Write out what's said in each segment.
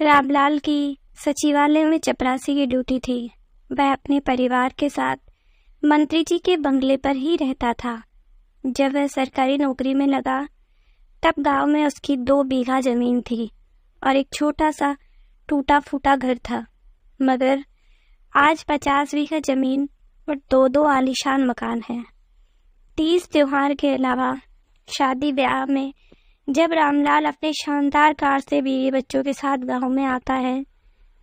रामलाल की सचिवालय में चपरासी की ड्यूटी थी। वह अपने परिवार के साथ मंत्री जी के बंगले पर ही रहता था। जब वह सरकारी नौकरी में लगा तब गांव में उसकी 2 बीघा जमीन थी और एक छोटा सा टूटा फूटा घर था। मगर आज 50 बीघा जमीन और 2-2 आलीशान मकान हैं। 30 त्योहार के अलावा शादी ब्याह में जब रामलाल अपने शानदार कार से बीवी बच्चों के साथ गांव में आता है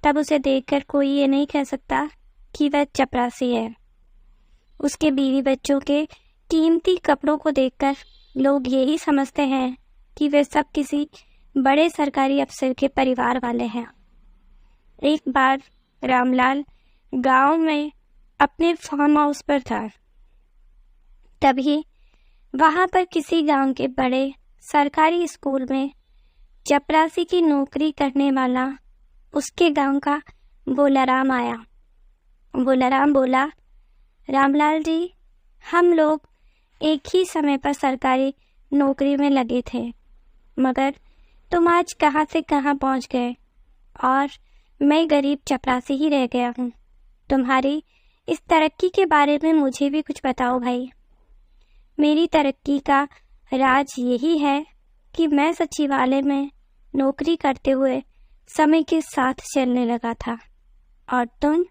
तब उसे देखकर कोई ये नहीं कह सकता कि वह चपरासी है। उसके बीवी बच्चों के कीमती कपड़ों को देखकर लोग यही समझते हैं कि वे सब किसी बड़े सरकारी अफसर के परिवार वाले हैं। एक बार रामलाल गांव में अपने फार्म हाउस पर था। तभी वहां पर किसी गांव के बड़े सरकारी स्कूल में चपरासी की नौकरी करने वाला उसके गांव का बोलाराम आया। बोलाराम बोला, रामलाल जी, हम लोग एक ही समय पर सरकारी नौकरी में लगे थे, मगर तुम आज कहाँ से कहाँ पहुँच गए और मैं गरीब चपरासी ही रह गया हूँ। तुम्हारी इस तरक्की के बारे में मुझे भी कुछ बताओ भाई। मेरी तरक्की का राज यही है कि मैं सचिवालय में नौकरी करते हुए समय के साथ चलने लगा था और तुम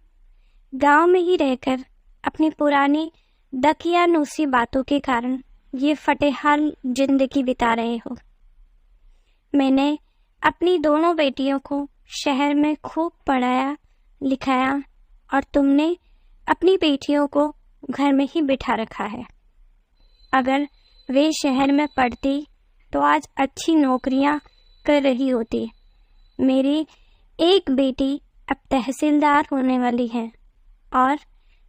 गांव में ही रहकर अपनी पुरानी दकियानूसी बातों के कारण ये फटेहाल जिंदगी बिता रहे हो। मैंने अपनी दोनों बेटियों को शहर में खूब पढ़ाया लिखाया और तुमने अपनी बेटियों को घर में ही बिठा रखा है। अगर वे शहर में पढ़ती तो आज अच्छी नौकरियां कर रही होती। मेरी एक बेटी अब तहसीलदार होने वाली है और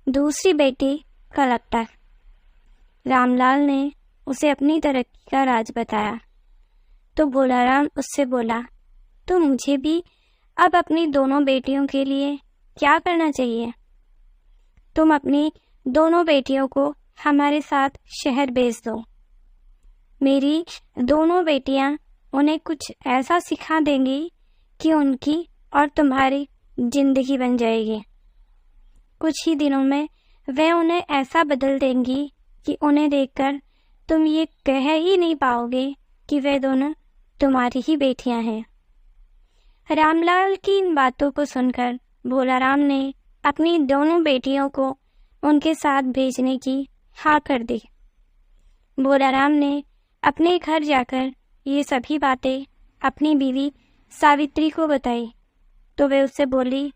दूसरी बेटी कलेक्टर। रामलाल ने उसे अपनी तरक्की का राज बताया तो बोलाराम उससे बोला, तो मुझे भी अब अपनी दोनों बेटियों के लिए क्या करना चाहिए? तुम अपनी दोनों बेटियों को हमारे साथ शहर भेज दो। मेरी दोनों बेटियां उन्हें कुछ ऐसा सिखा देंगी कि उनकी और तुम्हारी जिंदगी बन जाएगी। कुछ ही दिनों में वे उन्हें ऐसा बदल देंगी कि उन्हें देखकर तुम ये कह ही नहीं पाओगे कि वे दोनों तुम्हारी ही बेटियां हैं। रामलाल की इन बातों को सुनकर भोलाराम ने अपनी दोनों बेटियों को उनके साथ भेजने की हाँ कर दी। भोलाराम ने अपने घर जाकर ये सभी बातें अपनी बीवी सावित्री को बताई तो वे उससे बोली,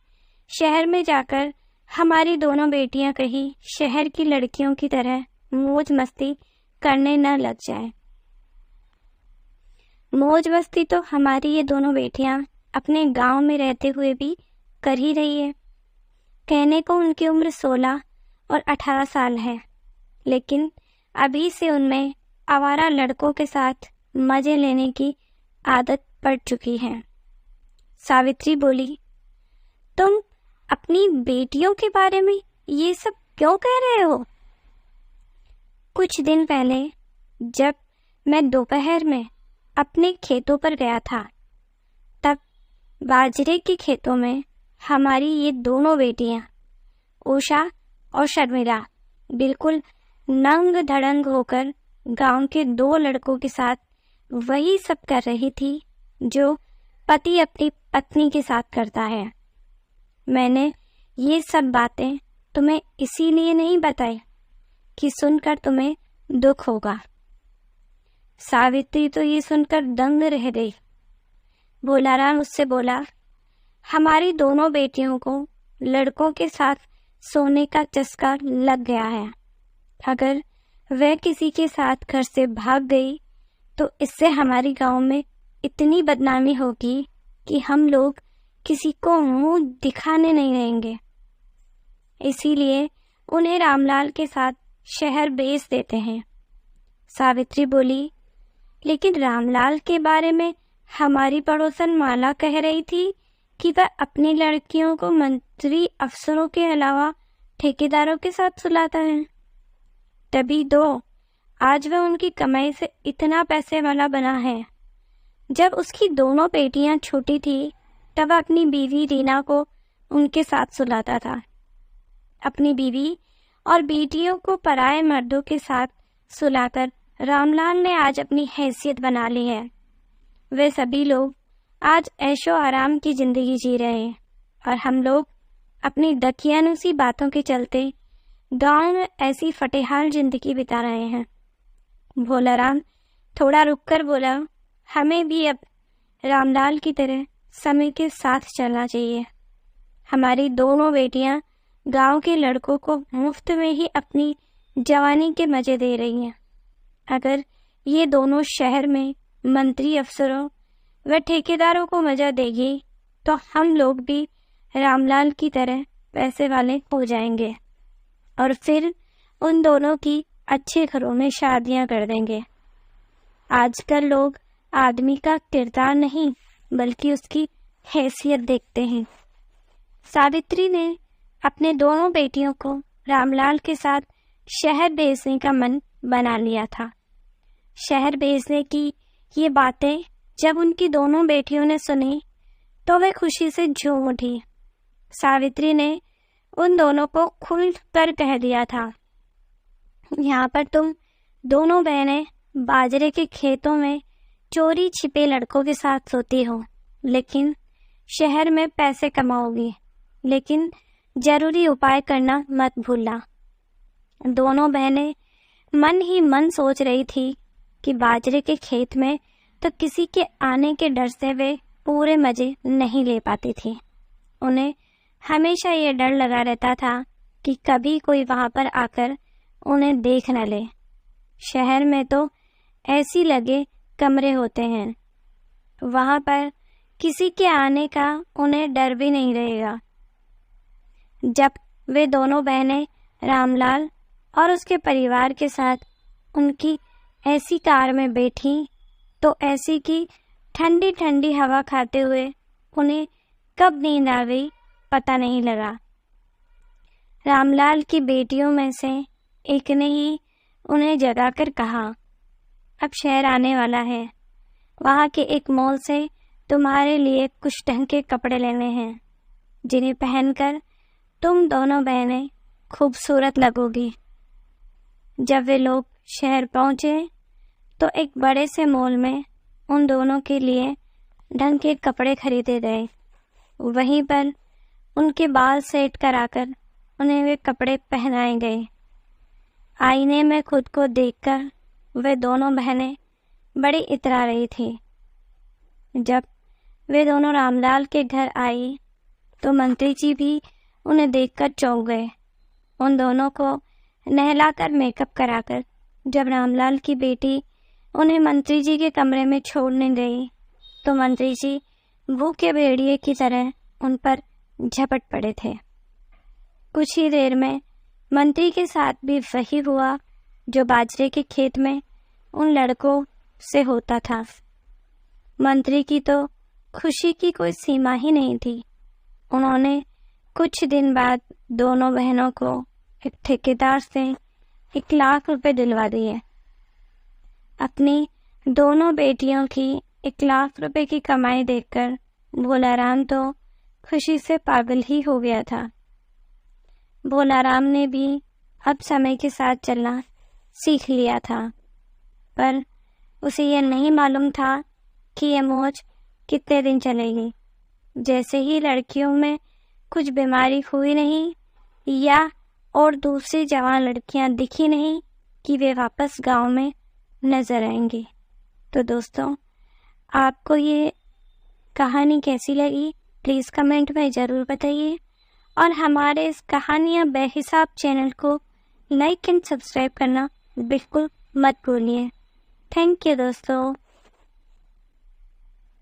शहर में जाकर हमारी दोनों बेटियां कहीं शहर की लड़कियों की तरह मौज मस्ती करने न लग जाएं। मौज मस्ती तो हमारी ये दोनों बेटियां अपने गांव में रहते हुए भी कर ही रही है। कहने को उनकी उम्र 16 और 18 साल है, लेकिन अभी से उनमें आवारा लड़कों के साथ मजे लेने की आदत पड़ चुकी है। सावित्री बोली, तुम अपनी बेटियों के बारे में ये सब क्यों कह रहे हो? कुछ दिन पहले जब मैं दोपहर में अपने खेतों पर गया था तब बाजरे के खेतों में हमारी ये दोनों बेटियां उषा और शर्मिला बिल्कुल नंग धड़ंग होकर गांव के 2 लड़कों के साथ वही सब कर रही थी जो पति अपनी पत्नी के साथ करता है। मैंने ये सब बातें तुम्हें इसीलिए नहीं बताई कि सुनकर तुम्हें दुख होगा। सावित्री तो ये सुनकर दंग रह गई। भोलाराम उससे बोला, हमारी दोनों बेटियों को लड़कों के साथ सोने का चस्का लग गया है। अगर वह किसी के साथ घर से भाग गई तो इससे हमारी गांव में इतनी बदनामी होगी कि हम लोग किसी को मुंह दिखाने नहीं देंगे। इसीलिए उन्हें रामलाल के साथ शहर भेज देते हैं। सावित्री बोली, लेकिन रामलाल के बारे में हमारी पड़ोसन माला कह रही थी कि वह अपनी लड़कियों को मंत्री अफसरों के अलावा ठेकेदारों के साथ सुलाता है। तभी आज वह उनकी कमाई से इतना पैसे वाला बना है। जब उसकी दोनों बेटियां छोटी थी तब वह अपनी बीवी रीना को उनके साथ सुलाता था। अपनी बीवी और बेटियों को पराये मर्दों के साथ सुलाकर रामलाल ने आज अपनी हैसियत बना ली है। वे सभी लोग आज ऐशो आराम की जिंदगी जी रहे हैं और हम लोग अपनी दकियानुसी बातों के चलते गांव में ऐसी फटेहाल जिंदगी बिता रहे हैं। भोलाराम थोड़ा रुककर बोला, हमें भी अब रामलाल की तरह समय के साथ चलना चाहिए। हमारी दोनों बेटियां गांव के लड़कों को मुफ्त में ही अपनी जवानी के मजे दे रही हैं। अगर ये दोनों शहर में मंत्री अफसरों व ठेकेदारों को मजा देगी तो हम लोग भी रामलाल की तरह पैसे वाले हो जाएंगे और फिर उन दोनों की अच्छे घरों में शादियां कर देंगे। आजकल लोग आदमी का किरदार नहीं बल्कि उसकी हैसियत देखते हैं। सावित्री ने अपने दोनों बेटियों को रामलाल के साथ शहर भेजने का मन बना लिया था। शहर भेजने की ये बातें जब उनकी दोनों बेटियों ने सुनी तो वे खुशी से झूम उठी। सावित्री ने उन दोनों को खुल कर कह दिया था, यहाँ पर तुम दोनों बहनें बाजरे के खेतों में चोरी छिपे लड़कों के साथ सोती हो, लेकिन शहर में पैसे कमाओगी, लेकिन जरूरी उपाय करना मत भूलना। दोनों बहनें मन ही मन सोच रही थी कि बाजरे के खेत में तो किसी के आने के डर से वे पूरे मजे नहीं ले पाती थी। उन्हें हमेशा ये डर लगा रहता था कि कभी कोई वहां पर आकर उन्हें देख न ले। शहर में तो ऐसी लगे कमरे होते हैं, वहां पर किसी के आने का उन्हें डर भी नहीं रहेगा। जब वे दोनों बहनें रामलाल और उसके परिवार के साथ उनकी ऐसी कार में बैठी तो ऐसी की ठंडी ठंडी हवा खाते हुए उन्हें कब नींद आ गई पता नहीं लगा। रामलाल की बेटियों में से एक ने ही उन्हें जगाकर कहा, अब शहर आने वाला है, वहाँ के एक मॉल से तुम्हारे लिए कुछ ढंग के कपड़े लेने हैं, जिन्हें पहनकर तुम दोनों बहनें खूबसूरत लगोगी। जब वे लोग शहर पहुँचे तो एक बड़े से मॉल में उन दोनों के लिए ढंग के कपड़े खरीदे गए। वहीं पर उनके बाल सेट कराकर उन्हें वे कपड़े पहनाए गए। आईने में खुद को देखकर वे दोनों बहनें बड़ी इतरा रही थी। जब वे दोनों रामलाल के घर आई तो मंत्री जी भी उन्हें देखकर चौंक गए। उन दोनों को नहलाकर मेकअप कराकर जब रामलाल की बेटी उन्हें मंत्री जी के कमरे में छोड़ने गई तो मंत्री जी भूखे भेड़िए की तरह उन पर झपट पड़े थे। कुछ ही देर में मंत्री के साथ भी वही हुआ जो बाजरे के खेत में उन लड़कों से होता था। मंत्री की तो खुशी की कोई सीमा ही नहीं थी। उन्होंने कुछ दिन बाद दोनों बहनों को एक ठेकेदार से 1 लाख रुपए दिलवा दिए। अपनी दोनों बेटियों की 1 लाख रुपए की कमाई देखकर भोलाराम तो खुशी से पागल ही हो गया था। भोलाराम ने भी अब समय के साथ चलना सीख लिया था, पर उसे यह नहीं मालूम था कि यह मौज कितने दिन चलेगी। जैसे ही लड़कियों में कुछ बीमारी हुई नहीं या और दूसरी जवान लड़कियां दिखी नहीं कि वे वापस गांव में नजर आएंगी। तो दोस्तों, आपको ये कहानी कैसी लगी प्लीज़ कमेंट में ज़रूर बताइए और हमारे इस कहानियाँ बेहिसाब चैनल को लाइक एंड सब्सक्राइब करना बिल्कुल मत भूलिए। थैंक यू दोस्तों।